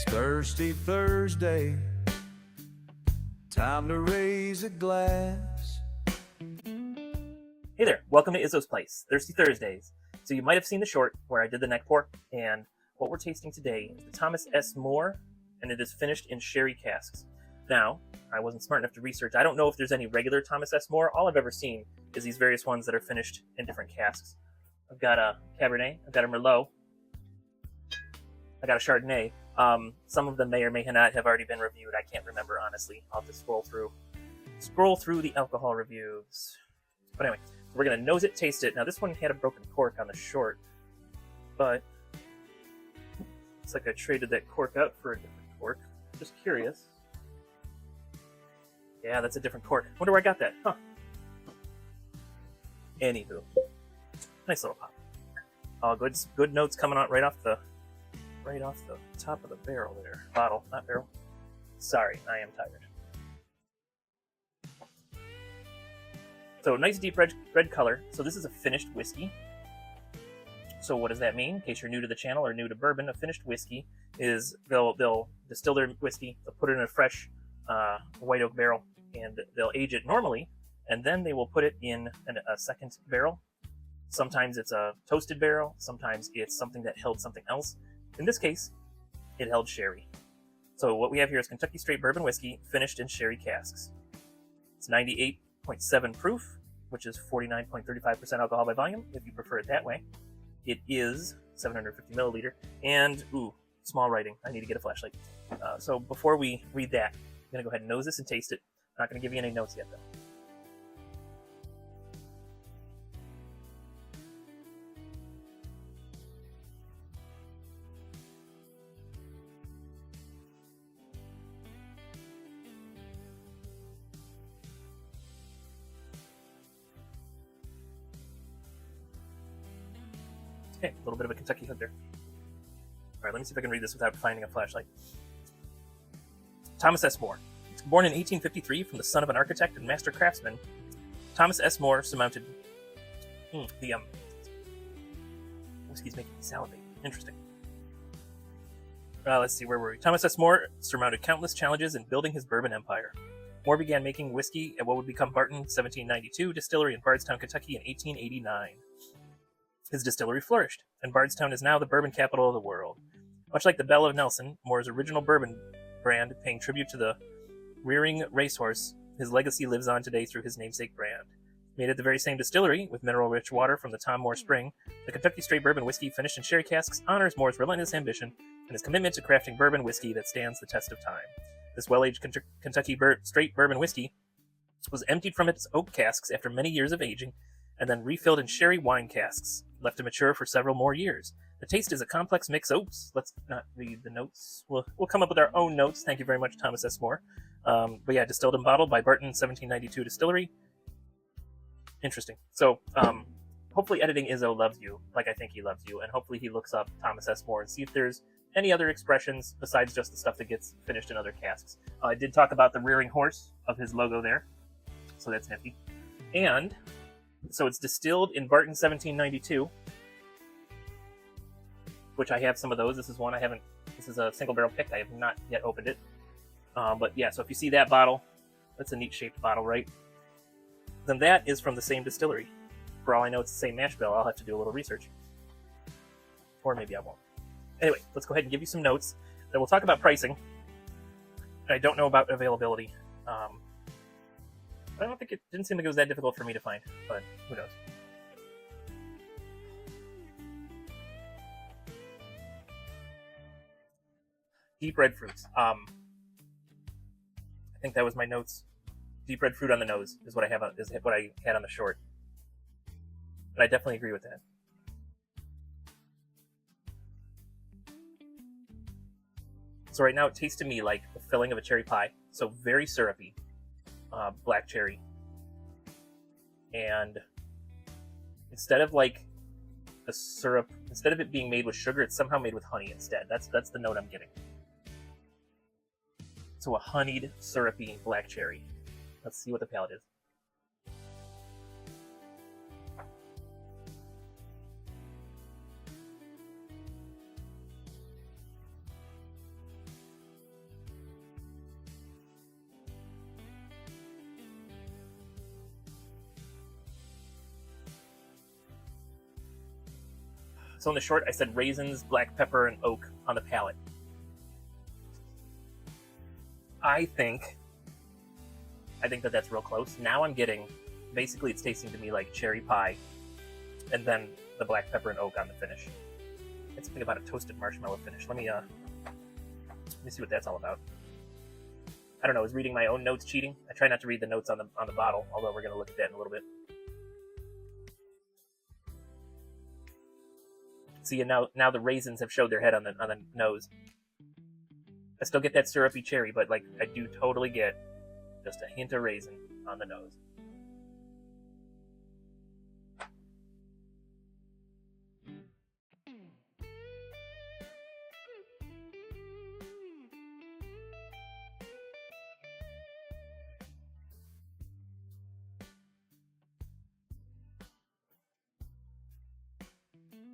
It's Thirsty Thursday. Time to raise a glass. Hey there, welcome to Izzo's Place, Thirsty Thursdays. So you might have seen the short where I did the neck pour, and what we're tasting today is the Thomas S. More, and it is finished in sherry casks. Now, I wasn't smart enough to research. I don't know if there's any regular Thomas S. More. All I've ever seen is these various ones that are finished in different casks. I've got a Cabernet, I've got a Merlot, I got a Chardonnay. Some of them may or may not have already been reviewed. I can't remember, honestly. I'll have to scroll through the alcohol reviews. But anyway, so we're going to nose it, taste it. Now, this one had a broken cork on the short, but it's like I traded that cork out for a different cork. Just curious. Yeah, that's a different cork. Wonder where I got that. Huh. Anywho. Nice little pop. Oh, good notes coming out right off the top of the barrel there. Bottle, not barrel. Sorry, I am tired. So nice deep red color. So this is a finished whiskey. So what does that mean? In case you're new to the channel or new to bourbon, a finished whiskey is they'll distill their whiskey, they'll put it in a fresh white oak barrel, and they'll age it normally, and then they will put it in a second barrel. Sometimes it's a toasted barrel, sometimes it's something that held something else. In this case, it held sherry. So what we have here is Kentucky Straight Bourbon Whiskey finished in sherry casks. It's 98.7 proof, which is 49.35% alcohol by volume, if you prefer it that way. It is 750 milliliter, and small writing. I need to get a flashlight. So before we read that, I'm going to go ahead and nose this and taste it. I'm not going to give you any notes yet, though. Okay, a little bit of a Kentucky hug there. All right, let me see if I can read this without finding a flashlight. Thomas S. More. Born in 1853 from the son of an architect and master craftsman, Thomas S. More surmounted the whiskey's making me salivate. Interesting. Let's see, where were we? Thomas S. More surmounted countless challenges in building his bourbon empire. More began making whiskey at what would become Barton 1792 Distillery in Bardstown, Kentucky in 1889. His distillery flourished, and Bardstown is now the bourbon capital of the world. Much like the Belle of Nelson, Moore's original bourbon brand, paying tribute to the rearing racehorse, his legacy lives on today through his namesake brand. Made at the very same distillery, with mineral-rich water from the Tom Moore Spring, the Kentucky Straight Bourbon Whiskey finished in sherry casks honors Moore's relentless ambition and his commitment to crafting bourbon whiskey that stands the test of time. This well-aged Kentucky Straight Bourbon Whiskey was emptied from its oak casks after many years of aging, and then refilled in sherry wine casks, left to mature for several more years. The taste is a complex mix. Oops, let's not read the notes. We'll come up with our own notes. Thank you very much, Thomas S. More. But yeah, distilled and bottled by Barton 1792 Distillery. Interesting. So hopefully editing Izzo loves you, like I think he loves you, and hopefully he looks up Thomas S. More and see if there's any other expressions besides just the stuff that gets finished in other casks. I did talk about the rearing horse of his logo there, so that's nifty. And so it's distilled in Barton 1792, which I have some of those. This is one I haven't. This is a single barrel pick. I have not yet opened it. But yeah, so if you see that bottle, that's a neat shaped bottle, right? Then that is from the same distillery. For all I know, it's the same mash bill. I'll have to do a little research. Or maybe I won't. Anyway, let's go ahead and give you some notes. Then we'll talk about pricing. I don't know about availability. I don't think it didn't seem like it was that difficult for me to find, but who knows. Deep red fruits. I think that was my notes. Deep red fruit on the nose is what I have. Is what I had on the short, and I definitely agree with that. So right now it tastes to me like the filling of a cherry pie. So very syrupy. Black cherry, and instead of like the syrup, instead of it being made with sugar, it's somehow made with honey instead. That's the note I'm getting. So a honeyed, syrupy black cherry. Let's see what the palate is. So in the short, I said raisins, black pepper, and oak on the palate. I think that that's real close. Now I'm getting, basically it's tasting to me like cherry pie, and then the black pepper and oak on the finish. It's something about a toasted marshmallow finish. Let me see what that's all about. I don't know, is reading my own notes cheating? I try not to read the notes on the bottle, although we're going to look at that in a little bit. See, and now the raisins have showed their head on the nose. I still get that syrupy cherry, but like I do totally get just a hint of raisin on the nose.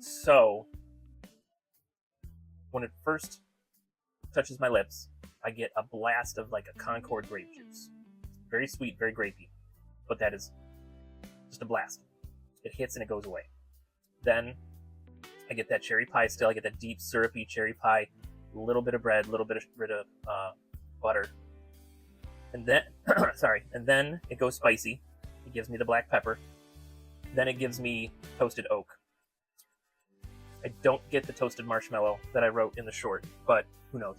So, when it first touches my lips, I get a blast of like a Concord grape juice. Very sweet, very grapey, but that is just a blast. It hits and it goes away. Then I get that cherry pie still. I get that deep syrupy cherry pie, a little bit of bread, a little bit of butter, and then and then it goes spicy. It gives me the black pepper. Then it gives me toasted oak. I don't get the toasted marshmallow that I wrote in the short, but who knows?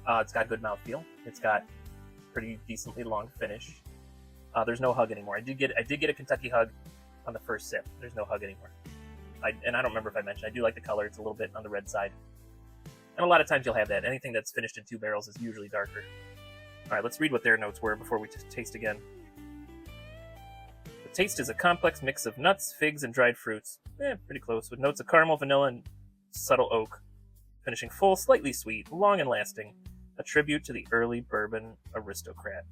It's got good mouthfeel. It's got pretty decently long finish. There's no hug anymore. I did get a Kentucky hug on the first sip. There's no hug anymore. I don't remember if I mentioned. I do like the color. It's a little bit on the red side. And a lot of times you'll have that. Anything that's finished in 2 barrels is usually darker. All right, let's read what their notes were before we taste again. The taste is a complex mix of nuts, figs, and dried fruits. Pretty close, with notes of caramel, vanilla, and subtle oak. Finishing full, slightly sweet, long and lasting. A tribute to the early bourbon aristocrat.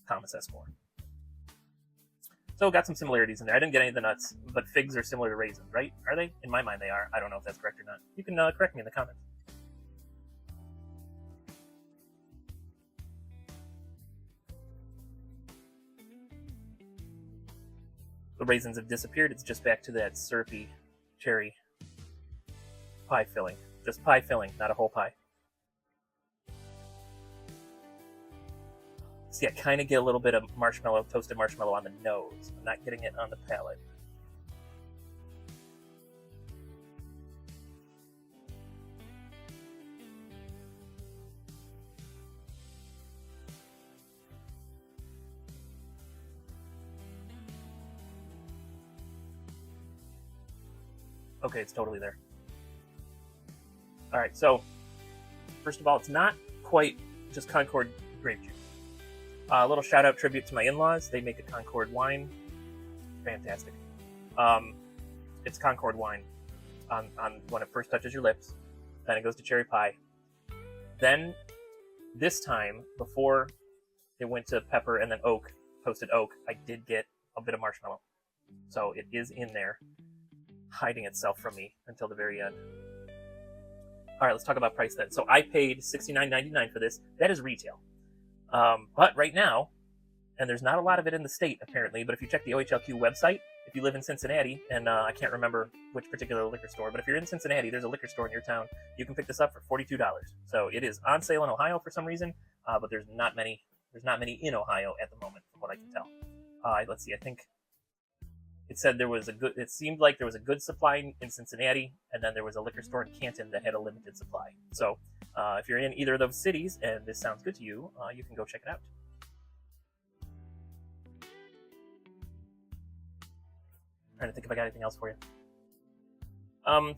Thomas Esmore. So, got some similarities in there. I didn't get any of the nuts, but figs are similar to raisins, right? Are they? In my mind, they are. I don't know if that's correct or not. You can correct me in the comments. The raisins have disappeared. It's just back to that syrupy cherry pie filling. Just pie filling, not a whole pie. See, I kind of get a little bit of marshmallow, toasted marshmallow on the nose. I'm not getting it on the palate. Okay, it's totally there. Alright, so, first of all, it's not quite just Concord grape juice. A little shout-out tribute to my in-laws. They make a Concord wine. Fantastic. It's Concord wine on when it first touches your lips. Then it goes to cherry pie. Then, this time, before it went to pepper and then oak, toasted oak, I did get a bit of marshmallow. So, it is in there, hiding itself from me until the very end. All right, let's talk about price then. So I paid $69.99 for this. That is retail. But right now, and there's not a lot of it in the state apparently, but if you check the OHLQ website, if you live in Cincinnati, and I can't remember which particular liquor store, but if you're in Cincinnati, there's a liquor store in your town, you can pick this up for $42. So it is on sale in Ohio for some reason, but there's not many in Ohio at the moment, from what I can tell. Let's see, I think it said it seemed like there was a good supply in Cincinnati, and then there was a liquor store in Canton that had a limited supply. So if you're in either of those cities and this sounds good to you, you can go check it out. Trying to think if I got anything else for you.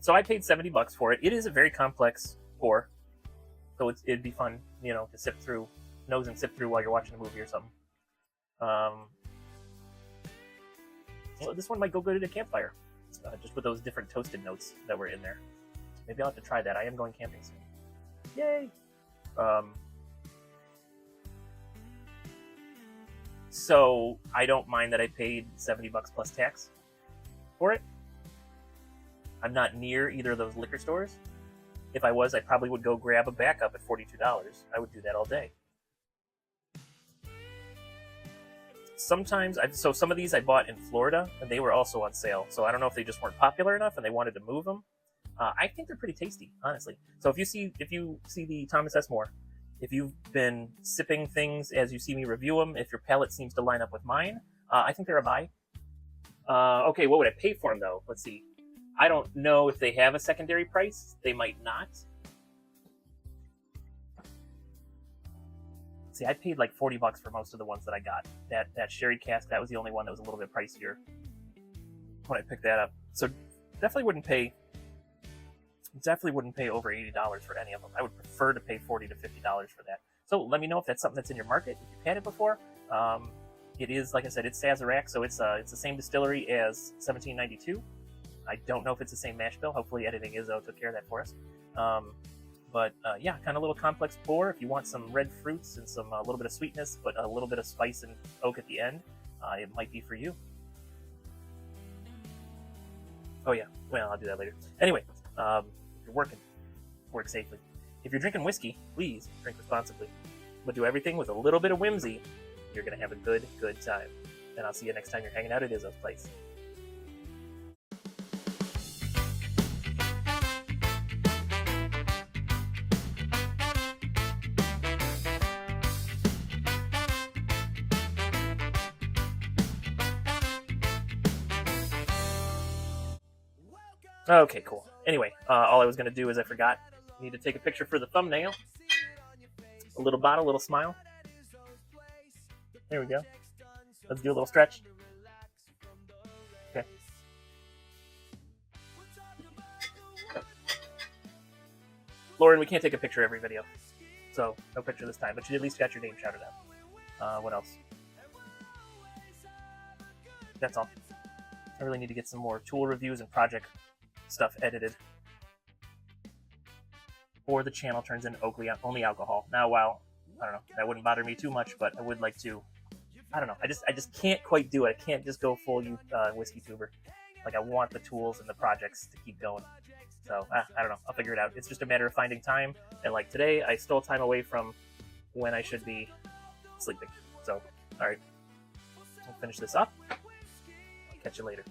So I paid $70 for it. It is a very complex pour, so it'd be fun, to sip through, nose and sip through while you're watching a movie or something. So this one might go good at a campfire, just with those different toasted notes that were in there. Maybe I'll have to try that. I am going camping soon. Yay! So I don't mind that I paid $70 plus tax for it. I'm not near either of those liquor stores. If I was, I probably would go grab a backup at $42. I would do that all day. sometimes so some of these I bought in Florida, and they were also on sale. So I don't know if they just weren't popular enough and they wanted to move them. I think they're pretty tasty, honestly. So if you see the Thomas S. More, if you've been sipping things as you see me review them, if your palate seems to line up with mine, I think they're a buy. Okay, what would I pay for them though? Let's see. I don't know if they have a secondary price. They might not. See, I paid like $40 for most of the ones that I got. That sherry cask, that was the only one that was a little bit pricier when I picked that up. So definitely wouldn't pay over $80 for any of them. I would prefer to pay $40 to $50 for that. So let me know if that's something that's in your market, if you've had it before. It is, like I said, it's Sazerac, so it's the same distillery as 1792. I don't know if it's the same mash bill. Hopefully editing Izzo took care of that for us. But yeah, kind of a little complex pour. If you want some red fruits and some a little bit of sweetness, but a little bit of spice and oak at the end, it might be for you. Oh yeah, well, I'll do that later. Anyway, if you're working, work safely. If you're drinking whiskey, please drink responsibly. But do everything with a little bit of whimsy. You're going to have a good time. And I'll see you next time you're hanging out at Izzo's place. Okay, cool. Anyway, all I was going to do is I forgot. I need to take a picture for the thumbnail. A little bottle, a little smile. There we go. Let's do a little stretch. Okay. Lauren, we can't take a picture every video. So, no picture this time. But you at least got your name shouted out. What else? That's all. I really need to get some more tool reviews and project stuff edited. Or the channel turns into only alcohol. Now, while, I don't know, that wouldn't bother me too much, but I would like to, I don't know, I just can't quite do it. I can't just go full whiskey tuber. Like, I want the tools and the projects to keep going. So, I don't know, I'll figure it out. It's just a matter of finding time, and like today, I stole time away from when I should be sleeping. So, alright, I'll finish this up. I'll catch you later.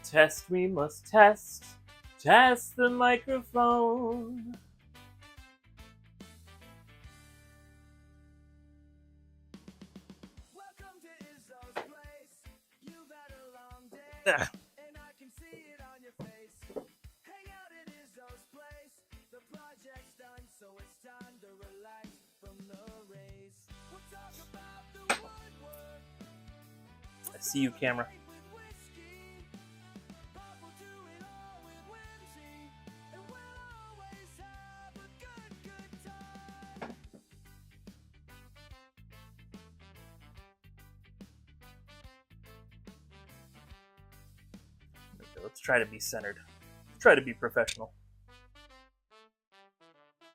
Test, we must test the microphone. Welcome to Izzo's place. You've had a long day, and I can see it on your face. Hang out at Izzo's place. The project's done, so it's time to relax from the race. We'll talk about the woodwork. I see you, camera. Let's try to be centered. Let's try to be professional.